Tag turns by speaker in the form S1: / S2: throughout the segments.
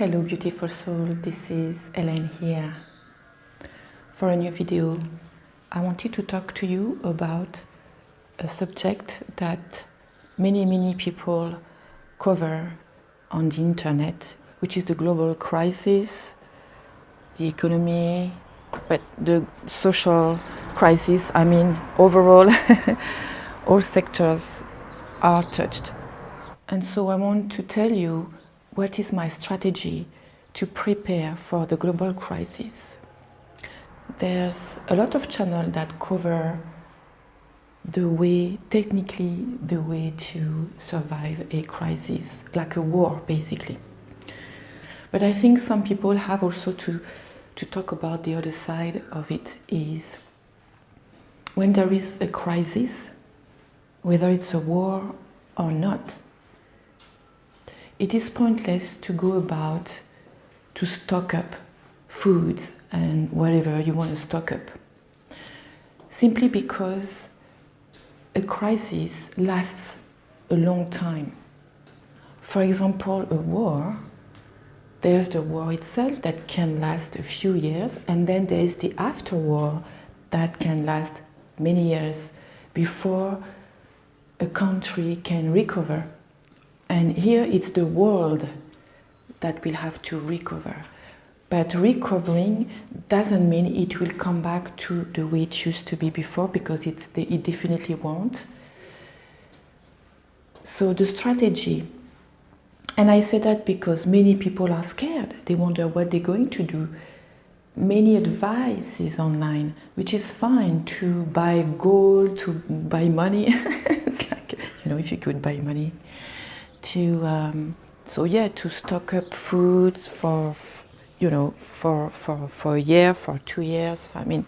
S1: Hello beautiful soul, this is Ellen here. For a new video, I wanted to talk to you about a subject that many people cover on the internet, which is the global crisis, the economy, but the social crisis. I mean, overall, all sectors are touched. And so I want to tell you what is my strategy to prepare for the global crisis. There's a lot of channels that cover technically the way to survive a crisis, like a war basically. But I think some people have also to talk about the other side of it, is when there is a crisis, whether it's a war or not, it is pointless to go about to stock up food and whatever you want to stock up. Simply because a crisis lasts a long time. For example, a war, there's the war itself that can last a few years, and then there is the after war that can last many years before a country can recover. And here it's the world that will have to recover. But recovering doesn't mean it will come back to the way it used to be before, because it definitely won't. So the strategy, and I say that because many people are scared. They wonder what they're going to do. Many advice is online, which is fine, to buy gold, to buy money. It's like, if you could buy money. To stock up foods for a year, for 2 years. I mean,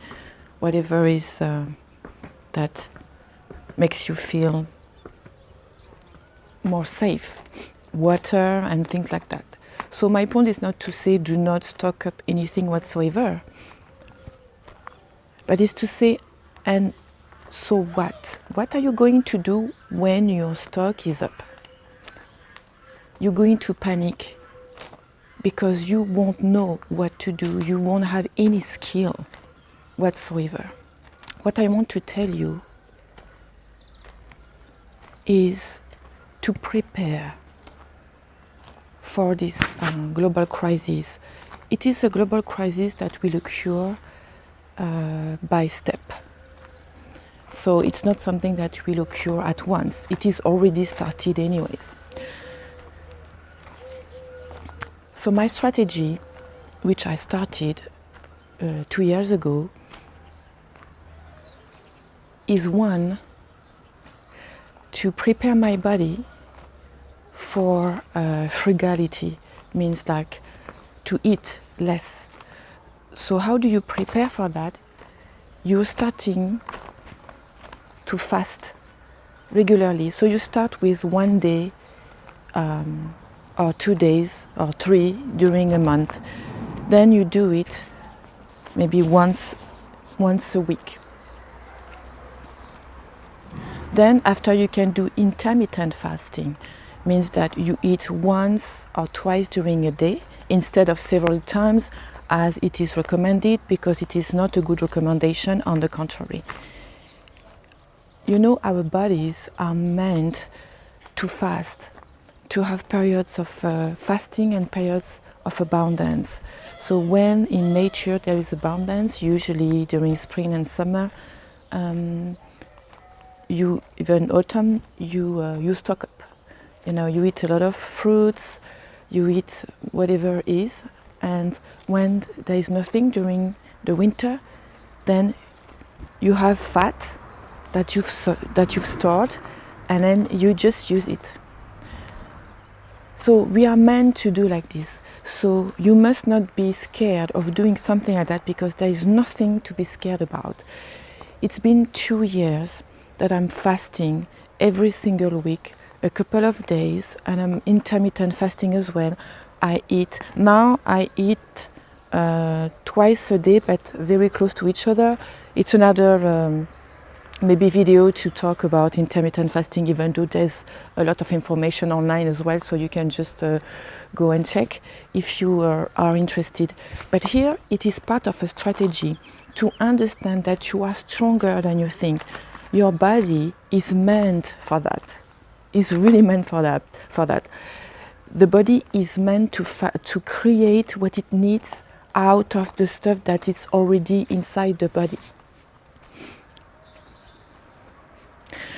S1: whatever is that makes you feel more safe, water and things like that. So my point is not to say do not stock up anything whatsoever, but is to say, and so what? What are you going to do when your stock is up? You're going to panic because you won't know what to do. You won't have any skill whatsoever. What I want to tell you is to prepare for this global crisis. It is a global crisis that will occur by step. So it's not something that will occur at once. It is already started anyways. So my strategy, which I started 2 years ago, is one, to prepare my body for frugality, means like to eat less. So how do you prepare for that? You're starting to fast regularly. So you start with 1 day, or 2 days, or 3 during a month. Then you do it maybe once a week. Then after, you can do intermittent fasting. Means that you eat once or twice during a day instead of several times as it is recommended, because it is not a good recommendation, on the contrary. Our bodies are meant to fast, to have periods of fasting and periods of abundance. So when in nature there is abundance, usually during spring and summer, even autumn, you stock up. You eat a lot of fruits, you eat whatever is, and when there is nothing during the winter, then you have fat that you've stored, and then you just use it. So we are meant to do like this. So you must not be scared of doing something like that, because there is nothing to be scared about. It's been 2 years that I'm fasting every single week, a couple of days, and I'm intermittent fasting as well. I eat twice a day, but very close to each other. It's another maybe video to talk about intermittent fasting, even though there's a lot of information online as well, so you can just go and check if you are interested. But here it is part of a strategy to understand that you are stronger than you think. Your body is meant for that. It's really meant for that. The body is meant to create what it needs out of the stuff that is already inside the body.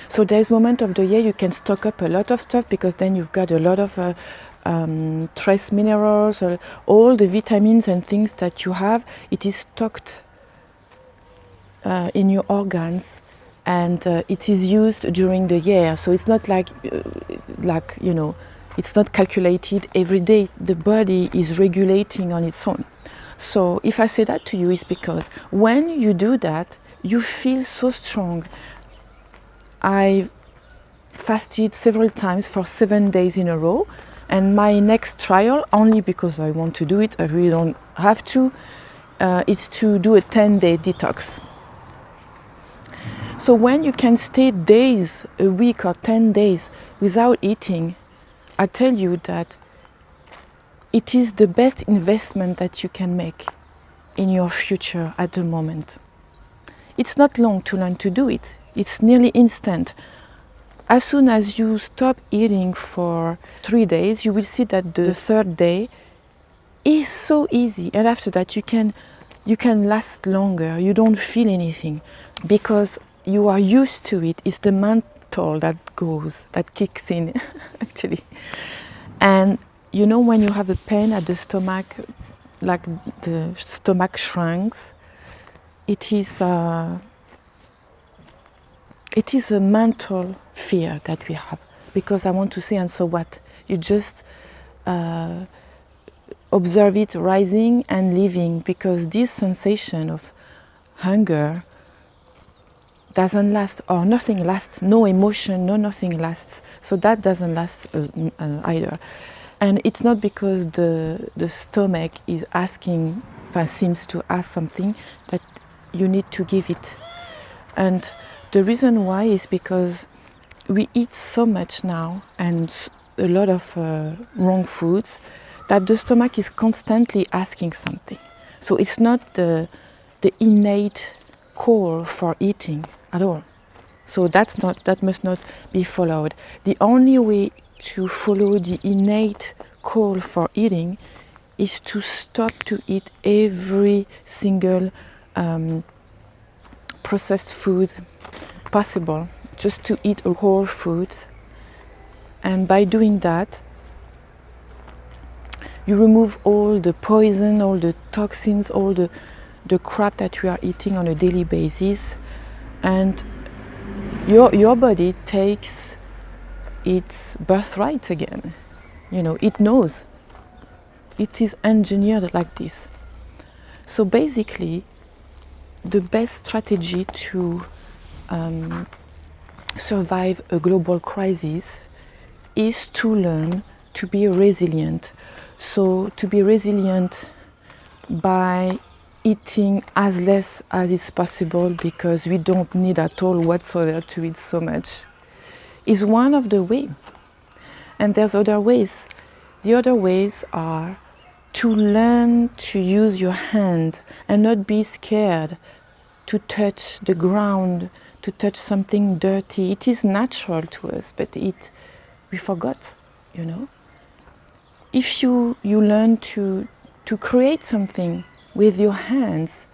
S1: So there's moment of the year you can stock up a lot of stuff, because then you've got a lot of trace minerals, all the vitamins and things that you have, it is stocked in your organs, and it is used during the year. So it's not like you know, it's not calculated every day. The body is regulating on its own. So if I say that to you, it's because when you do that, you feel so strong. I fasted several times for 7 days in a row, and my next trial, only because I want to do it, I really don't have to, is to do a 10-day detox. So when you can stay days, a week or 10 days without eating, I tell you that it is the best investment that you can make in your future at the moment. It's not long to learn to do it. It's nearly instant. As soon as you stop eating for 3 days, you will see that the third day is so easy. And after that, you can last longer. You don't feel anything because you are used to it. It's the mental that kicks in, actually. And you know, when you have a pain at the stomach, like the stomach shrinks, it is a mental fear that we have, because I want to say, and so what? You just observe it rising and leaving, because this sensation of hunger doesn't last, or nothing lasts, no emotion, nothing lasts. So that doesn't last either. And it's not because the stomach is asking, seems to ask something, that you need to give it. And the reason why is because we eat so much now, and a lot of wrong foods, that the stomach is constantly asking something. So it's not the innate call for eating at all. So that must not be followed. The only way to follow the innate call for eating is to stop to eat every single processed food possible, just to eat a whole food. And by doing that, you remove all the poison, all the toxins, all the crap that we are eating on a daily basis, and your body takes its birthright again. You know, it knows. It is engineered like this. So basically, the best strategy to survive a global crisis is to learn to be resilient. So to be resilient by eating as less as it's possible, because we don't need at all whatsoever to eat so much, is one of the ways. And there's other ways. The other ways are to learn to use your hand and not be scared to touch the ground, to touch something dirty. It is natural to us, but we forgot, you know. If you learn to create something with your hands,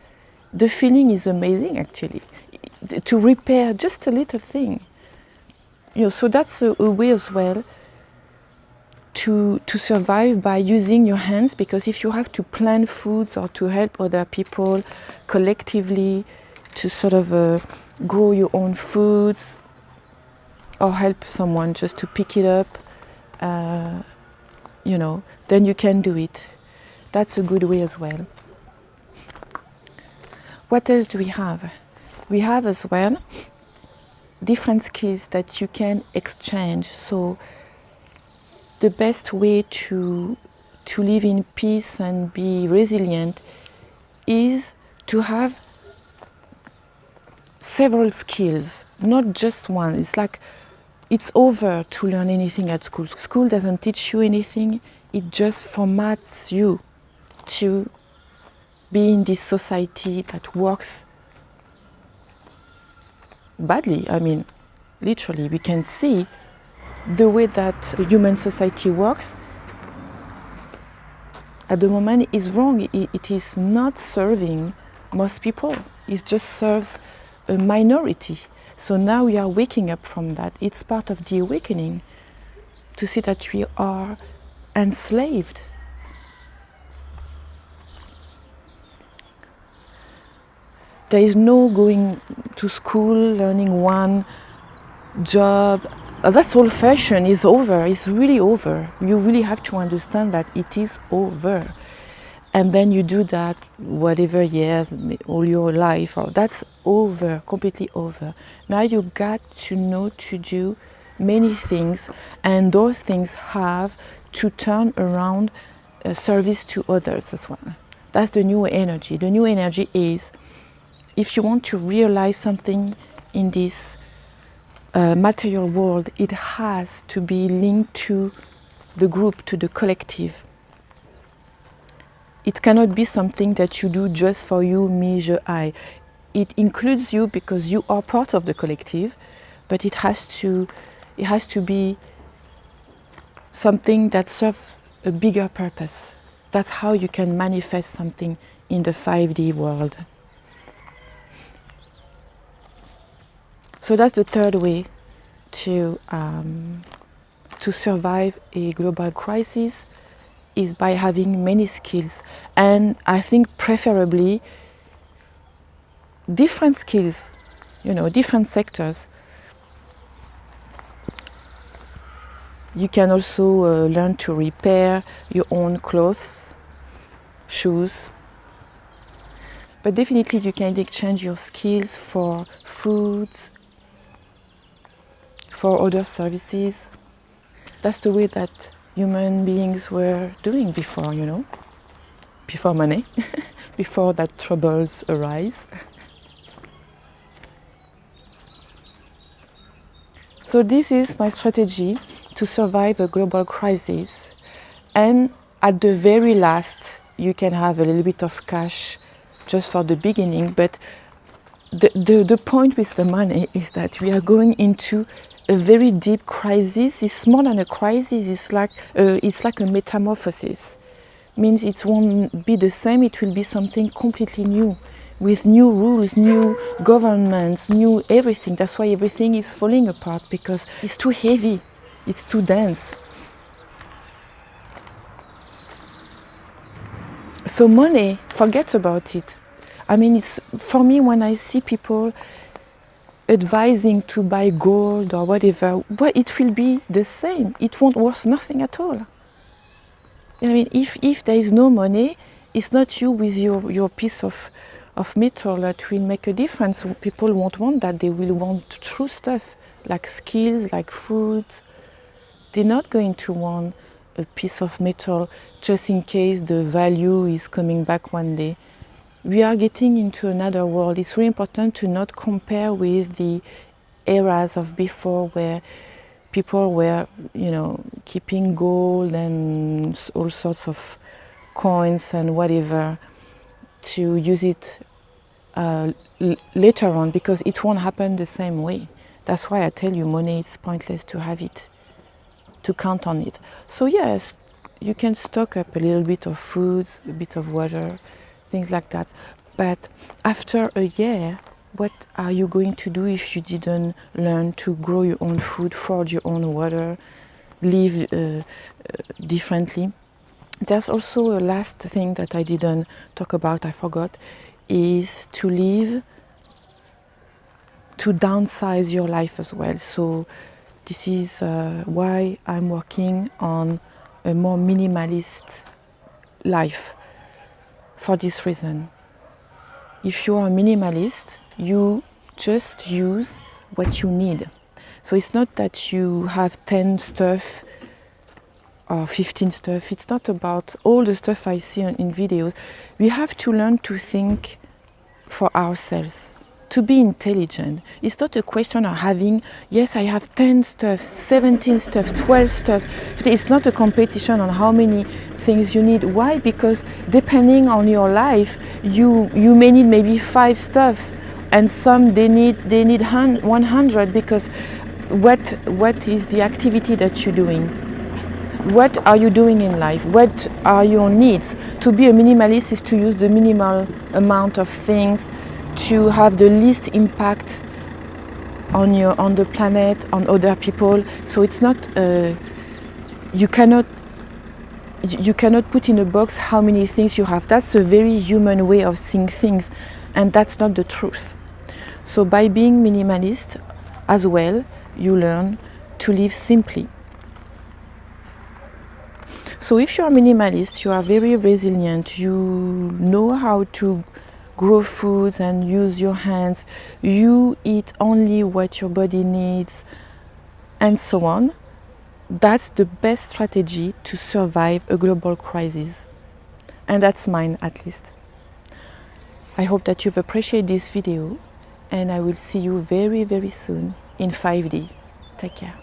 S1: the feeling is amazing, actually. To repair just a little thing. You know, so that's a way as well to survive, by using your hands, because if you have to plan foods or to help other people collectively to sort of grow your own foods, or help someone just to pick it up, you know, then you can do it. That's a good way as well. What else do we have? We have as well different skills that you can exchange. So the best way to live in peace and be resilient is to have several skills, not just one. It's like it's over to learn anything at school. School doesn't teach you anything, it just formats you to be in this society that works badly. I mean, literally, we can see the way that the human society works at the moment is wrong. It is not serving most people. It just serves a minority. So now we are waking up from that. It's part of the awakening to see that we are enslaved. There is no going to school, learning one job. That's old fashioned. It's over. It's really over. You really have to understand that it is over. And then you do that whatever years, all your life. That's over, completely over. Now you got to know to do many things, and those things have to turn around service to others as well. That's the new energy. The new energy is, if you want to realize something in this material world, it has to be linked to the group, to the collective. It cannot be something that you do just for you, me, je, I. It includes you because you are part of the collective, but it has to be something that serves a bigger purpose. That's how you can manifest something in the 5D world. So that's the third way to survive a global crisis, is by having many skills. And I think preferably different skills, different sectors. You can also learn to repair your own clothes, shoes. But definitely you can exchange your skills for foods, for other services. That's the way that human beings were doing before, before money, before that troubles arise. So this is my strategy to survive a global crisis. And at the very last, you can have a little bit of cash just for the beginning. But the point with the money is that we are going into a very deep crisis. It's more than a crisis. It's like a metamorphosis. Means it won't be the same. It will be something completely new, with new rules, new governments, new everything. That's why everything is falling apart, because it's too heavy. It's too dense. So money, forget about it. I mean, it's for me, when I see people advising to buy gold or whatever, well, it will be the same. It won't worth nothing at all. I mean, if there is no money, it's not you with your piece of metal that will make a difference. People won't want that. They will want true stuff, like skills, like food. They're not going to want a piece of metal just in case the value is coming back one day. We are getting into another world. It's really important to not compare with the eras of before, where people were, keeping gold and all sorts of coins and whatever to use it later on, because it won't happen the same way. That's why I tell you, money, it's pointless to have it, to count on it. So yes, you can stock up a little bit of foods, a bit of water, things like that. But after a year, what are you going to do if you didn't learn to grow your own food, forge your own water, live differently? There's also a last thing that I didn't talk about, I forgot, is to downsize your life as well. So this is why I'm working on a more minimalist life, for this reason. If you are a minimalist, you just use what you need. So it's not that you have 10 stuff or 15 stuff. It's not about all the stuff I see in videos. We have to learn to think for ourselves, to be intelligent. It's not a question of having, yes, I have 10 stuff, 17 stuff, 12 stuff. It's not a competition on how many things you need. Why? Because depending on your life, you may need maybe 5 stuff, and some they need 100, because what is the activity that you're doing? What are you doing in life? What are your needs? To be a minimalist is to use the minimal amount of things, to have the least impact on the planet, on other people. So it's not you cannot put in a box how many things you have. That's a very human way of seeing things, and that's not the truth. So by being minimalist as well, you learn to live simply. So if you are minimalist, you are very resilient, you know how to grow foods and use your hands, you eat only what your body needs, and so on. That's the best strategy to survive a global crisis. And that's mine, at least. I hope that you've appreciated this video, and I will see you very, very soon in 5D. Take care.